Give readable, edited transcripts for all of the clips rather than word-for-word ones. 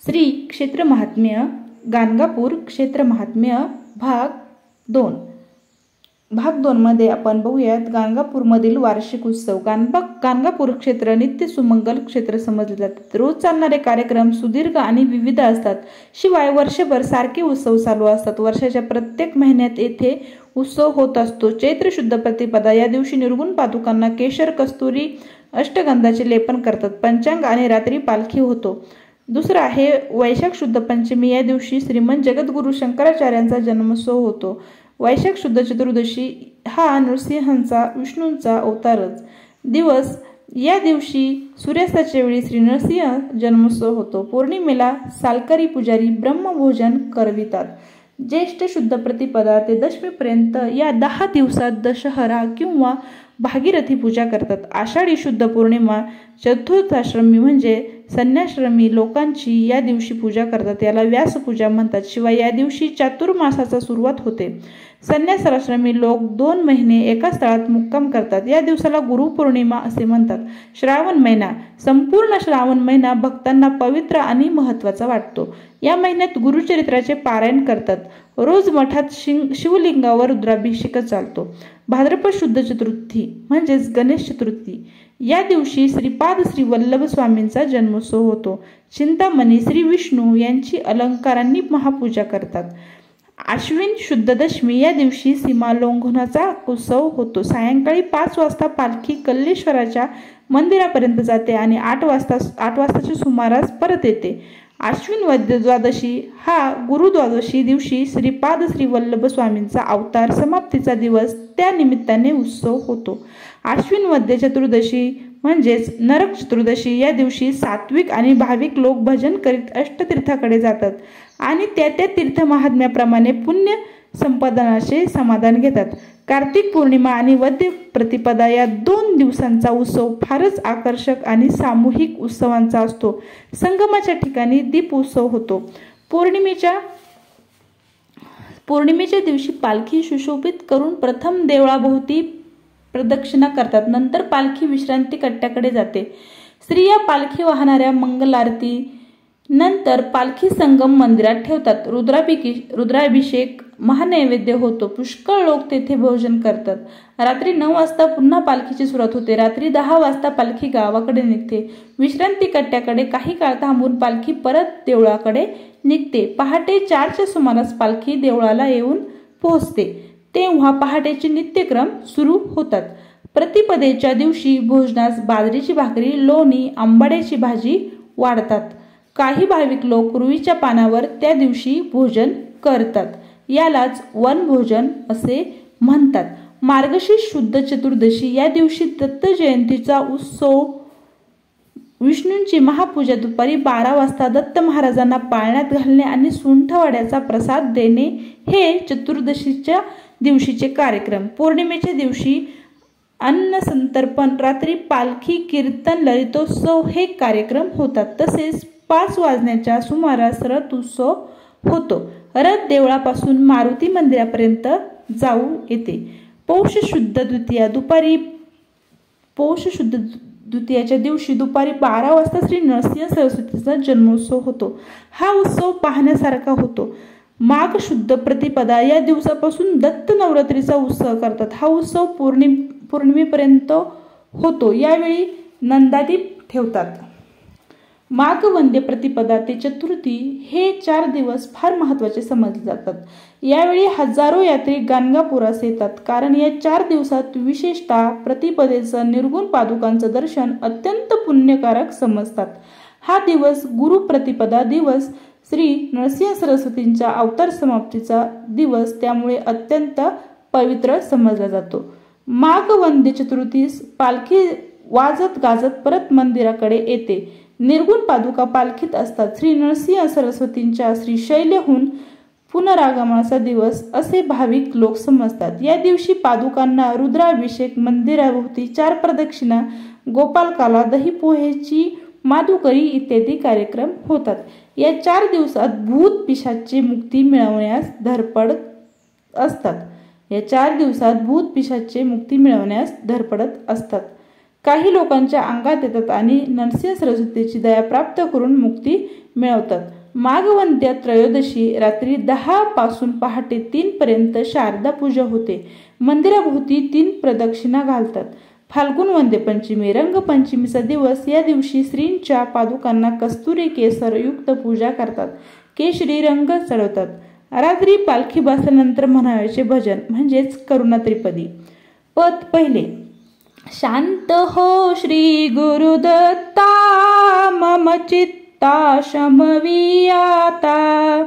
श्री क्षेत्र महात्म्य गाणगापूर क्षेत्र महात्म्य भाग 2 मध्ये आपण बघूयात गाणगापूरमधील वार्षिक उत्सव। गाणगापूर क्षेत्र नित्य सुमंगल क्षेत्र समजले जाते। रोज चालणारे कार्यक्रम सुदीर्घ आणि विविध असतात। शिवाय वर्षभर सारखे उत्सव चालू असतात। वर्षाच्या प्रत्येक महिन्यात येथे उत्सव होत असतो। चैत्र शुद्ध प्रतिपदा या दिवशी निर्गुण पादुकांना केशर कस्तुरी अष्टगंधाचे लेपन करतात। पंचांग आणि रात्री पालखी होतो। दुसरा आहे वैशाख शुद्ध पंचमी या दिवशी श्रीमंत जगद्गुरु शंकराचार्यांचा जन्मोत्सव होतो। वैशाख शुद्ध चतुर्दशी हा नरसिंहांचा विष्णूंचा अवतारच दिवस। या दिवशी सूर्यास्ताच्या वेळी श्री नरसिंह जन्मोत्सव होतो। पौर्णिमेला सालकरी पुजारी ब्रह्मभोजन करवितात। ज्येष्ठ शुद्ध प्रतिपदा ते दशमीपर्यंत या 10 दिवसात दशहरा किंवा भागीरथी पूजा करतात। आषाढी शुद्ध पौर्णिमा चतुर्थाश्रमी म्हणजे संन्याश्रमी लोकांची या दिवशी पूजा करतात। याला व्यास पूजा म्हणतात। शिवाय या दिवशी चातुर्मासाचा सुरुवात होते। संन्यासाश्रमी लोक 2 महिने एका स्थळात मुक्काम करतात। या दिवसाला गुरुपौर्णिमा असे म्हणतात। श्रावण महिना संपूर्ण श्रावण महिना भक्तांना पवित्र आणि महत्त्वाचा वाटतो। या महिन्यात गुरुचरित्राचे पारायण करतात। रोज मठात शिवलिंगावर रुद्राभिषेक चालतो। भाद्रपद शुद्ध चतुर्थी म्हणजेच गणेश चतुर्थी या दिवशी श्रीपाद श्री वल्लभ स्वामींचा जन्मोत्सव होतो। चिंतामणी श्री विष्णू यांची अलंकारांनी महापूजा करतात। आश्विन शुद्ध दशमी या दिवशी सीमालोंघनाचा उत्सव होतो। सायंकाळी 5 वाजता पालखी कल्लेश्वराच्या मंदिरापर्यंत जाते आणि 8 वाजताच्या सुमारास परत येते। आश्विन वद्य द्वादशी हा गुरुद्वादशी दिवशी श्रीपाद श्री वल्लभ स्वामींचा अवतार समाप्तीचा दिवस, त्या निमित्ताने उत्सव होतो। आश्विन वद्य चतुर्दशी म्हणजेच नरक चतुर्दशी या दिवशी सात्विक आणि भाविक लोक भजन करीत अष्टतीर्थाकडे जातात आणि त्या तीर्थ महात्म्याप्रमाणे पुण्य संपादनाचे समाधान घेतात। कार्तिक पौर्णिमा आणि वद्य प्रतिपदा या 2 दिवसांचा उत्सव फारच आकर्षक आणि सामूहिक उत्सवांचा असतो। संगमाच्या ठिकाणी दीप उत्सव होतो। पौर्णिमेच्या दिवशी पालखी सुशोभित करून प्रथम देवळाभोवती प्रदक्षिणा करतात। नंतर पालखी विश्रांती कट्ट्याकडे जाते। स्त्रिया पालखी वाहणाऱ्या मंगल आरती नंतर पालखी संगम मंदिरात ठेवतात। रुद्राभिषेक महानैवेद्य होतो। पुष्कळ लोक तेथे भोजन करतात। रात्री 9 वाजता पुन्हा पालखीची सुरुवात होते। रात्री 10 वाजता पालखी गावाकडे निघते। विश्रांती कट्ट्याकडे काही काळ थांबून पालखी परत देवळाकडे निघते। पहाटे 4च्या सुमारास पालखी देवळाला येऊन पोहोचते। तेव्हा पहाटेचे नित्यक्रम सुरू होतात। प्रतिपदेच्या दिवशी भोजनास बाजरीची भाकरी, लोणी, आंबाड्याची भाजी वाढतात। काही भाविक लोक रुईच्या पानावर त्या दिवशी भोजन करतात। यालाच वनभोजन असे म्हणतात। मार्गशीर्ष शुद्ध चतुर्दशी या दिवशी दत्त जयंतीचा उत्सव। विष्णूंची महापूजा दुपारी 12 वाजता दत्त महाराजांना पाळण्यात घालणे आणि सुंठवड्याचा प्रसाद देणे हे चतुर्दशीच्या दिवशीचे कार्यक्रम। पौर्णिमेच्या दिवशी अन्नसंतर्पण, रात्री पालखी कीर्तन, ललितोत्सव हे कार्यक्रम होतात। तसेच 5 वाजण्याच्या सुमारास रथ उत्सव होतो। रथ देवळापासून मारुती मंदिरापर्यंत जाऊ येते। पौष शुद्ध द्वितीयाच्या दिवशी दुपारी 12 वाजता श्री नरसिंह सरस्वतीचा जन्मोत्सव होतो। हा उत्सव पाहण्यासारखा होतो। माघ शुद्ध प्रतिपदा या दिवसापासून दत्त नवरात्रीचा उत्सव करतात। हा उत्सव पौर्णिमेपर्यंत होतो। यावेळी नंदादीप ठेवतात। माघ वंद्य प्रतिपदा ते चतुर्थी हे 4 दिवस फार महत्त्वाचे समजले जातात। यावेळी हजारो यात्री गाणगापुरास येतात, कारण या 4 दिवसात विशेषतः प्रतिपदेचं निर्गुण पादुकांचं दर्शन अत्यंत पुण्यकारक समजतात। हा दिवस गुरु प्रतिपदा दिवस, श्री नरसिंह सरस्वतींच्या अवतार समाप्तीचा दिवस, त्यामुळे अत्यंत पवित्र समजला जातो। माघ वंद्य चतुर्थीस पालखी वाजत गाजत परत मंदिराकडे येते। निर्गुण पादुका पालखीत असतात। श्री नरसिंह सरस्वतींच्या श्रीशैल्यहून पुनरागमनाचा दिवस असे भाविक लोक समजतात। या दिवशी पादुकांना रुद्राभिषेक, मंदिराभोवती 4 प्रदक्षिणा, गोपालकाला दही पोहेची माधुकरी इत्यादी कार्यक्रम होतात। या 4 दिवसात भूत पिशाच्चे मुक्ती मिळवण्यास धडपडत असतात। काही लोकांच्या अंगात येतात आणि नरसिंह सरस्वतीची दया प्राप्त करून मुक्ती मिळवतात. माघवंत्या त्रयोदशी रात्री 10 पासून पहाटे 3 पर्यंत शारदा पूजा होते. मंदिराभोवती 3 प्रदक्षिणा घालतात. फाल्गुन वंदे पंचमी रंगपंचमीचा दिवस. या दिवशी श्रींच्या पादुकांना कस्तुरी केसर युक्त पूजा करतात. केशरी रंग चढवतात. रात्री पालखी बसल्यानंतर म्हणावयाचे भजन म्हणजेच करुणा त्रिपदी. पद पहिले. शांत हो श्री गुरुदत्ता मम चित्ता शमवी आता.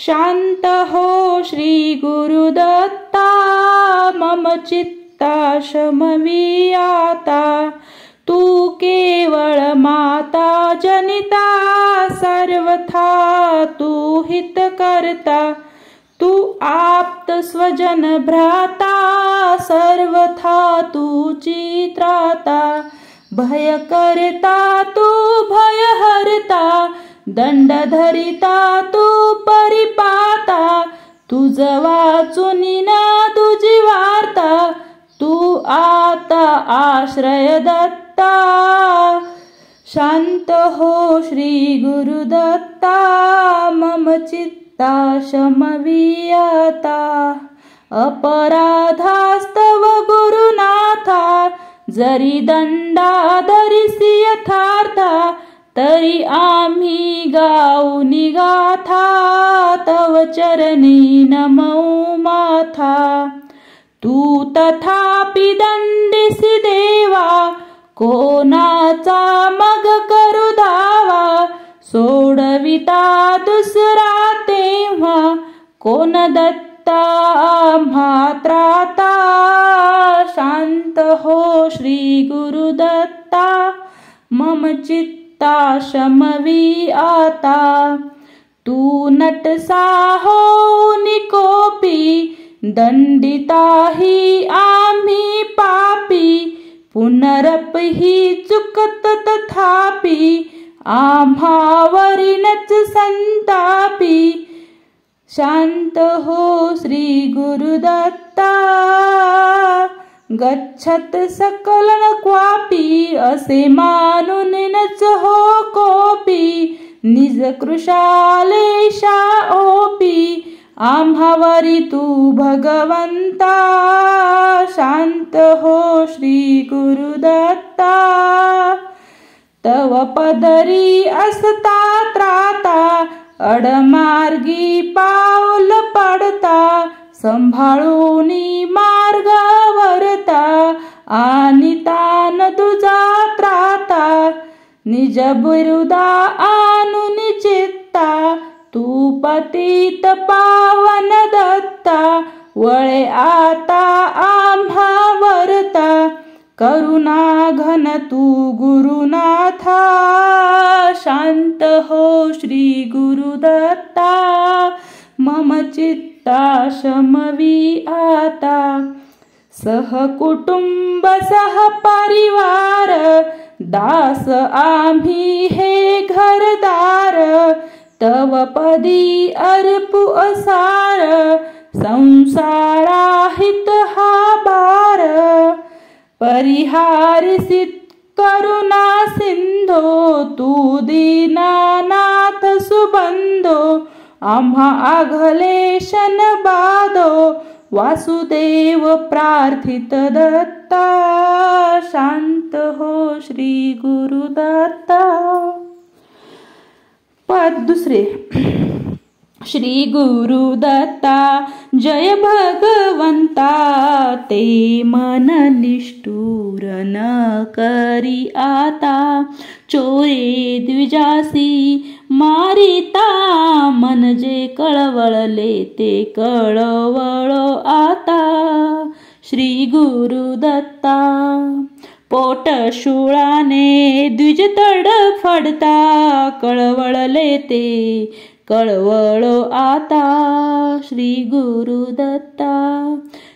शांत हो श्री गुरुदत्ता मम चित्ता शमवी आता. तू केवळ माता जनिता सर्वथा तू हित करता. तू आप्त स्वजन भ्राता सर्वथा तू चित्राता. भय करता तू भय हरता दंड धरिता तू परिपाता. तुझ वाचून ना तुझी वार्ता तू आता आश्रय दत्ता. शांत हो श्री गुरुदत्ता मम चित्ता शमवी आता. अपराधास्तव गुरुनाथा जरी दंडा धरिसी यथार्था. तरी आम्ही गाऊनी गाथा तव चरणी नमऊ माथा. तू तथापि दंडिसी देवा कोणाचा मग करू धावा. सोडविता दुसरा तेव्हा कोण दत्ता आम्हा त्राता. शांत हो श्री गुरुदत्ता मम चित्ता शमवी आता. तू नटसा हो निकोपी दंडिताही आम्ही पापी. पुनरपही चुकत तथापि आम्हावरीनच संतापी. शांत हो श्री गुरुदत्ता गच्छत सकल क्वापी. असे मानूनच हो कोपी निज कृशालेशा ओपी. आम्हावरी तू भगवंता. शांत हो श्री गुरुदत्ता. तव पदरी असता त्राता अडमार्गी पाऊल पडता. संभाळूनी मार्ग वरता आणि तान तुझा त्राता. निज बिरुदा आणून चित्ता तू पतित पावन दत्ता. वळे आता आम्हा वरता करुणा घन तू गुरुनाथा. शांत हो श्री गुरुदत्ता मम चित्ता शमवी आता. सहकुटुंब सहपरिवार दास आम्ही हे घरदार. तव पदी अर्पू असार संसाराहित हा भार. परिहारिसित करुणा सिंधो तू दीनानाथ सुबंधो. आम्हा आघलेशन बाधो वासुदेव प्रार्थित दत्ता. शांत हो श्री गुरुदत्ता. पद दुसरे. श्री गुरुदत्ता जय भगवंता. ते मन निष्ठुर न करी आता. चोरे द्विजासी मारिता मन जे कळवळले ते कळवळो आता. श्री गुरुदत्ता पोट शूळाने द्विज तडफडता. कळवळले ते कळवळो आता. श्री गुरुदत्ता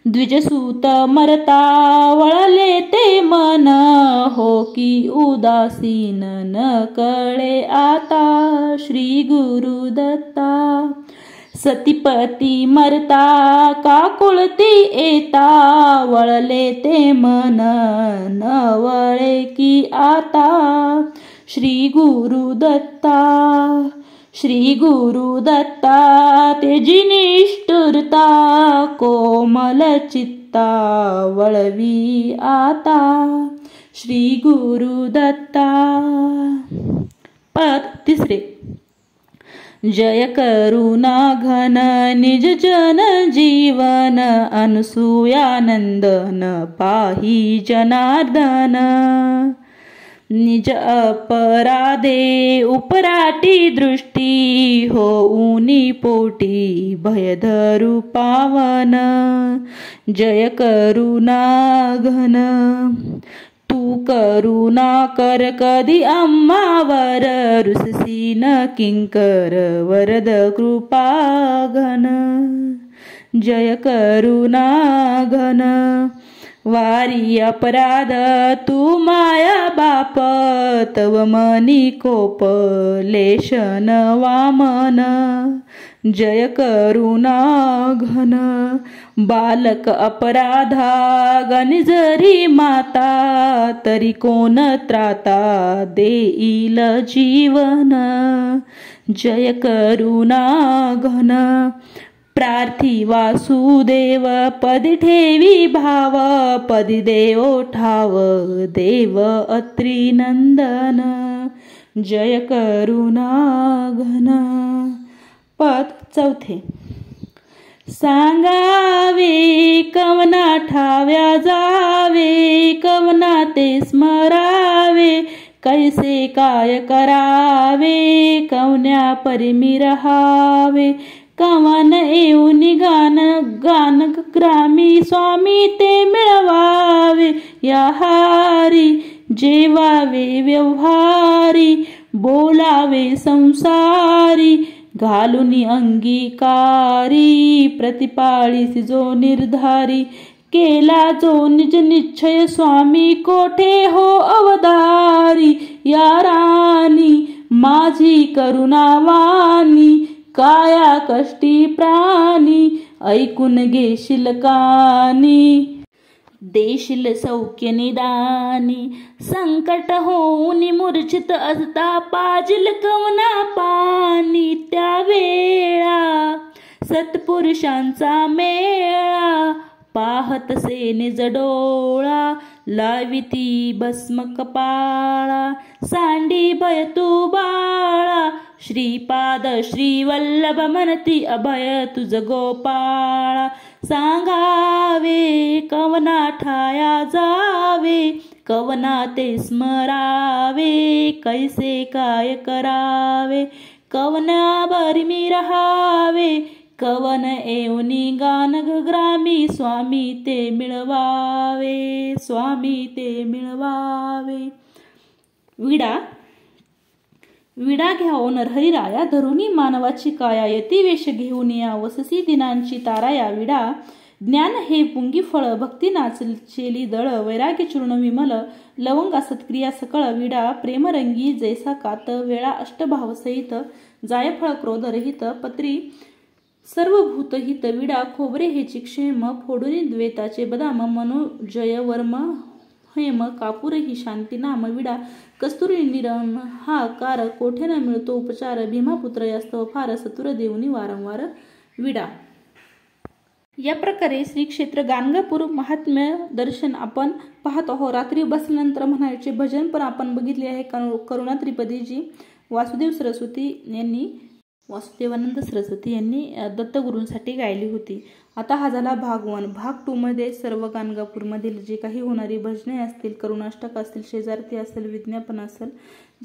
द्विजसूत मरता वळले ते मन. हो की उदासीन न कळे आता. श्री गुरुदत्ता सतीपती मरता का कुळती येता वळले ते मन न वळे की आता श्री गुरुदत्ता श्री गुरुदत्ता तेजी निष्ठुरता कोमल चित्ता वळवी आता श्री गुरुदत्ता। पद तिसरे। जय करुणा घन निज जन जीवन अनसूयानंदन पाही जनार्दन निज अपराधे उपराटी दृष्टी होऊनी पोटी भयधरू पावन जय करुणा घन तू करुणा कर कधी आम्हावर रुससी न किंकर वरद कृपा घन जय करुणा घन वारी अपराध तू माया बाप तव मनी कोप लेशन वामन जय करुणा घन बालक अपराधा गणी जरी माता तरी कोण त्राता देईल जीवन जय करुणा घन प्रार्थी वासुदेव पदी ठेवी भाव पदी देव ठाव देव अत्री नंदन जय करुणा घन। पद चौथे। सांगावे कवना ठाव्या जावे कवना ते स्मरावे कैसे काय करावे कवन्या परिमी रहावे कवन येऊन गान गान ग्रामी स्वामी ते मिळवावे या हारी जेवावे व्यवहारी बोलावे संसारी घालून अंगीकारी प्रतिपाळीसी जो निर्धारी केला जो निज निश्चय स्वामी कोठे हो अवधारी या राणी माझी करुणावाणी काया कष्टी प्राणी ऐकून घेशील कानी देशील सौख्य निदानी संकट होऊन मूर्छित असता पाजिल कवना पानी त्या वेळा सत्पुरुषांचा मेळा पाहतसे निज डोळा लाविती भस्म कपाळा सांडी भय तू बाळा श्रीपाद श्रीवल्लभ म्हणती अभय तुझ गोपाळा सांगावे कवना ठाया जावे कवना ते स्मरावे कैसे काय करावे कवना बरमी रहावे कवन येऊनी गान ग्रामी स्वामी ते मिळवावे स्वामी ते मिळवावे। विडा विडा घ्याओ नरहरिराया धरुनी मानवाची काया यती वेश घेऊन या वससी दिनांची ताराया विडा ज्ञान हे पुंगी फळ भक्ती नाचेली दळ वैराग्य चूर्ण विमल लवंगा सत्क्रिया सकळ विडा प्रेमरंगी जैसा कात वेळा अष्टभाव सहित जायफळ क्रोध रहित पत्री सर्वभूतहित विडा खोबरे हेची क्षेम फोडुनी द्वेताचे बदाम मनोजय वर्म हेम कापूर ही शांती नाम विडा कस्तुरी निरम हा कार कोठे न मिळतो उपचार भीमापुत्र यास्तव फार सतुर देऊनी वारंवार विडा। या प्रकारे श्री क्षेत्र गाणगापूर महात्म्य दर्शन आपण पाहत आहोत। रात्री बसल्यानंतर म्हणायचे भजन पण आपण बघितले आहे। करुणा त्रिपदीजी वासुदेवानंद सरस्वती यांनी दत्तगुरूंसाठी गायली होती। आता हा झाला भाग 1। भाग 2 मध्ये सर्व गाणगापूरमधील जे काही होणारी भजने असतील, करुणाष्टक असतील, शेजारती असेल, विज्ञापन असेल,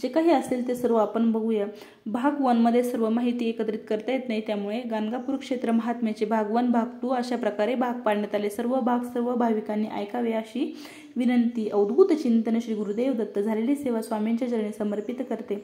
जे काही असेल ते सर्व आपण बघूया। भाग 1 मध्ये सर्व माहिती एकत्रित करता येत नाही, त्यामुळे गाणगापूर क्षेत्र महात्म्याचे भाग 1 भाग 2 अशा प्रकारे भाग पाडण्यात आले। सर्व भाग सर्व भाविकांनी ऐकावे अशी विनंती। अवधूत चिंतन श्री गुरुदेव दत्त। झालेली सेवा स्वामींच्या चरणी समर्पित करते।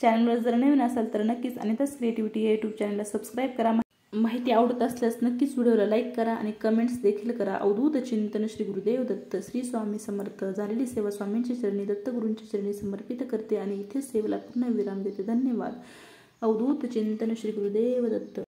चॅनलवर जर नवीन असाल तर नक्कीच अनिताज क्रिएटिव्हिटी या यूट्यूब चॅनलला सबस्क्राईब करा। माहिती आवडत असल्यास नक्कीच व्हिडिओला लाईक करा आणि कमेंट्स देखील करा। अवधूत चिंतन श्री गुरुदेव दत्त। श्री स्वामी समर्थ। झालेली सेवा स्वामींच्या चरणी दत्तगुरूंच्या चरणी समर्पित करते आणि इथेच सेवेला पूर्ण विराम देते। धन्यवाद। अवधूत चिंतन श्री गुरुदेव दत्त।